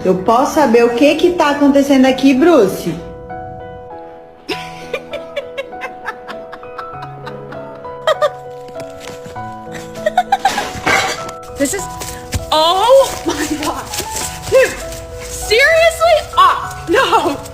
Eu posso saber o que tá acontecendo aqui, Bruce? This is... Oh my god! Dude, seriously? Oh, no!